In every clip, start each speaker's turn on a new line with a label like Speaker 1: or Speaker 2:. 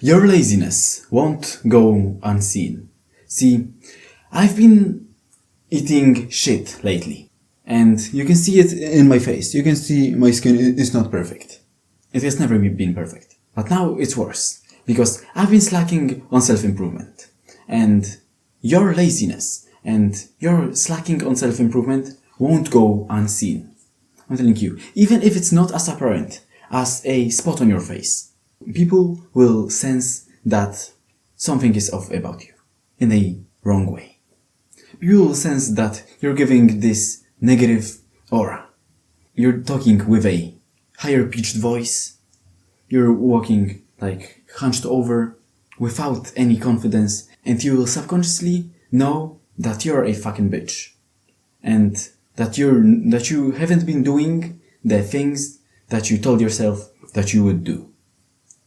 Speaker 1: Your laziness won't go unseen. See, I've been eating shit lately, and you can see it in my face. You can see my skin is not perfect. It has never been perfect. But now it's worse, because I've been slacking on self-improvement. And your laziness and your slacking on self-improvement won't go unseen. I'm telling you, even if it's not as apparent as a spot on your face, people will sense that something is off about you in a wrong way. You will sense that you're giving this negative aura. You're talking with a higher pitched voice. You're walking like hunched over without any confidence, and you will subconsciously know that you're a fucking bitch. And that you haven't been doing the things that you told yourself that you would do.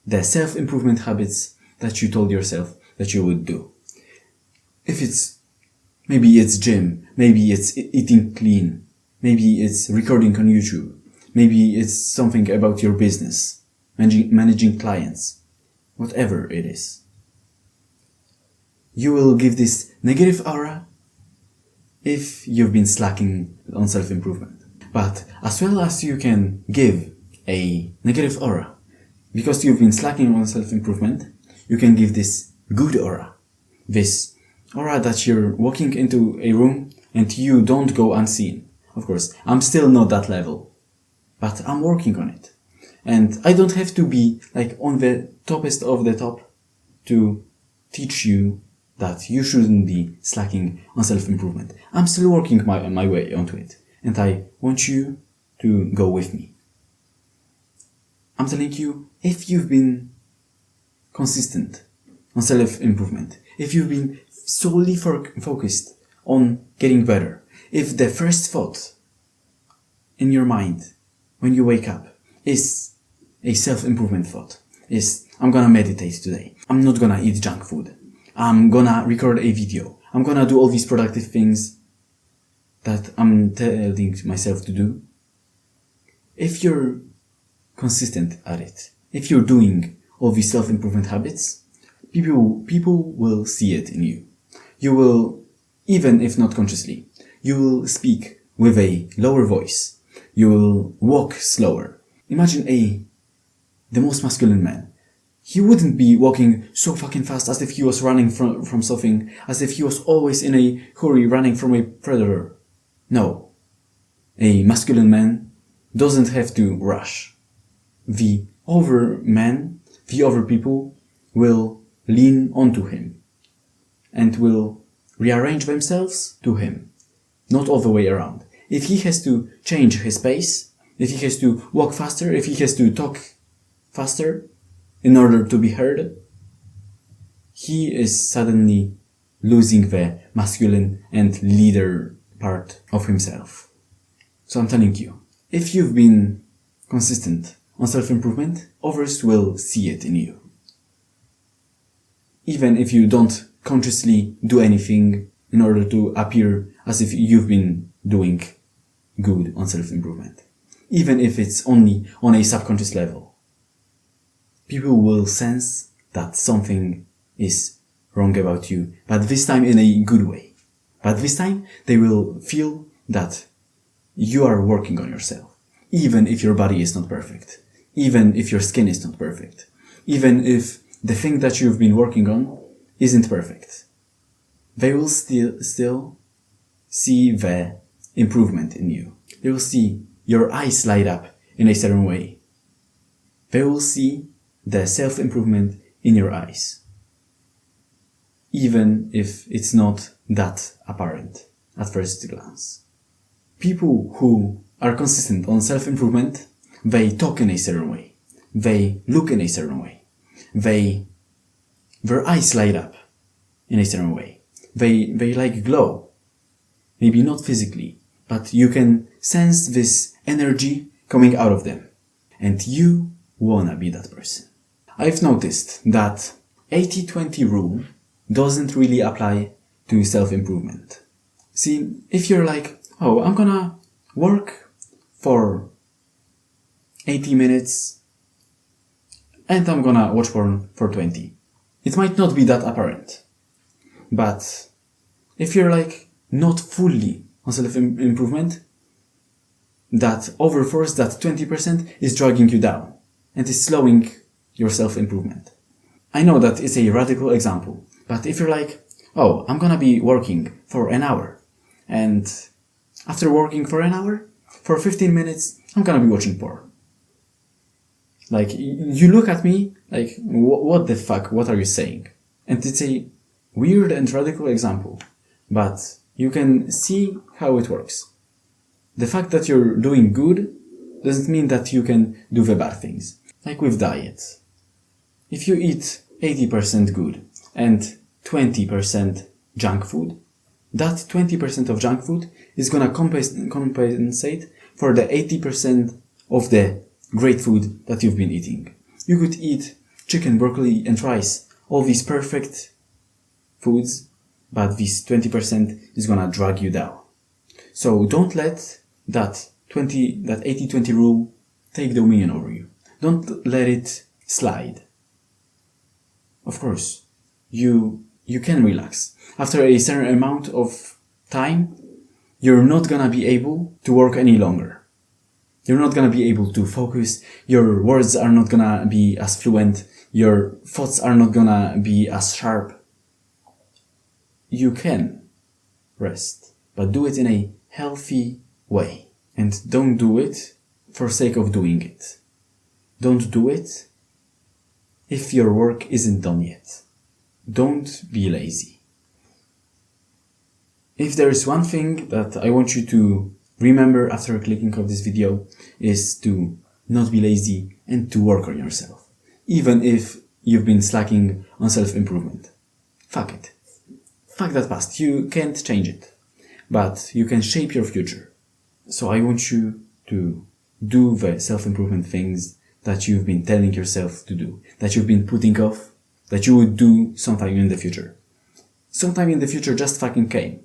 Speaker 1: The self-improvement habits that you told yourself that you would do. Maybe it's gym, maybe it's eating clean, maybe it's recording on YouTube, maybe it's something about your business, managing clients, whatever it is. You will give this negative aura if you've been slacking on self-improvement. But as well as you can give a negative aura because you've been slacking on self-improvement, you can give this good aura. This aura that you're walking into a room and you don't go unseen. Of course, I'm still not that level, but I'm working on it. And I don't have to be like on the toppest of the top to teach you that you shouldn't be slacking on self-improvement. I'm still working my way onto it, and I want you to go with me. I'm telling you, if you've been consistent on self-improvement, if you've been solely focused on getting better, if the first thought in your mind when you wake up is a self-improvement thought, is I'm gonna meditate today, I'm not gonna eat junk food, I'm gonna record a video, I'm gonna do all these productive things that I'm telling myself to do. If you're consistent at it, if you're doing all these self-improvement habits, people will see it in you. You will, even if not consciously, you will speak with a lower voice. You will walk slower. Imagine the most masculine man. He wouldn't be walking so fucking fast as if he was running from something, as if he was always in a hurry running from a predator. No. A masculine man doesn't have to rush. The other men, the other people will lean onto him and will rearrange themselves to him, not all the way around. If he has to change his pace, if he has to walk faster, if he has to talk faster in order to be heard, he is suddenly losing the masculine and leader part of himself. So I'm telling you, if you've been consistent on self-improvement, others will see it in you. Even if you don't consciously do anything in order to appear as if you've been doing good on self-improvement. Even if it's only on a subconscious level. People will sense that something is wrong about you, but this time in a good way. But this time they will feel that you are working on yourself. Even if your body is not perfect. Even if your skin is not perfect. Even if the thing that you've been working on isn't perfect. They will still see the improvement in you. They will see your eyes light up in a certain way. They will see the self-improvement in your eyes. Even if it's not that apparent at first glance. People who are consistent on self-improvement, they talk in a certain way. They look in a certain way. Their eyes light up in a certain way. They like glow. Maybe not physically, but you can sense this energy coming out of them. And you wanna be that person. I've noticed that 80-20 rule doesn't really apply to self-improvement. See, if you're like, oh, I'm gonna work for 80 minutes and I'm gonna watch porn for 20. It might not be that apparent, but if you're like not fully on self-improvement, that overforce, that 20% is dragging you down and is slowing your self-improvement. I know that it's a radical example, but if you're like, oh, I'm gonna be working for an hour, and after working for an hour, for 15 minutes, I'm gonna be watching porn. Like, you look at me like, what the fuck, what are you saying? And it's a weird and radical example, but you can see how it works. The fact that you're doing good doesn't mean that you can do the bad things. Like with diet. If you eat 80% good and 20% junk food, that 20% of junk food is gonna compensate for the 80% of the great food that you've been eating. You could eat chicken, broccoli and rice, all these perfect foods, but this 20% is gonna drag you down. So don't let that 80-20 rule take the dominion over you. Don't let it slide. Of course, you can relax. After a certain amount of time, you're not gonna be able to work any longer. You're not gonna be able to focus, your words are not gonna be as fluent, your thoughts are not gonna be as sharp. You can rest, but do it in a healthy way. And don't do it for sake of doing it. Don't do it if your work isn't done yet. Don't be lazy. If there is one thing that I want you to remember after clicking off this video, is to not be lazy and to work on yourself. Even if you've been slacking on self-improvement. Fuck it. Fuck that past. You can't change it. But you can shape your future. So I want you to do the self-improvement things that you've been telling yourself to do, that you've been putting off, that you would do sometime in the future. Sometime in the future just fucking came.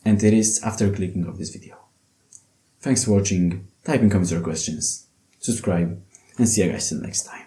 Speaker 1: And it is after clicking off this video. Thanks for watching, type in comments your questions, subscribe, and see you guys till next time.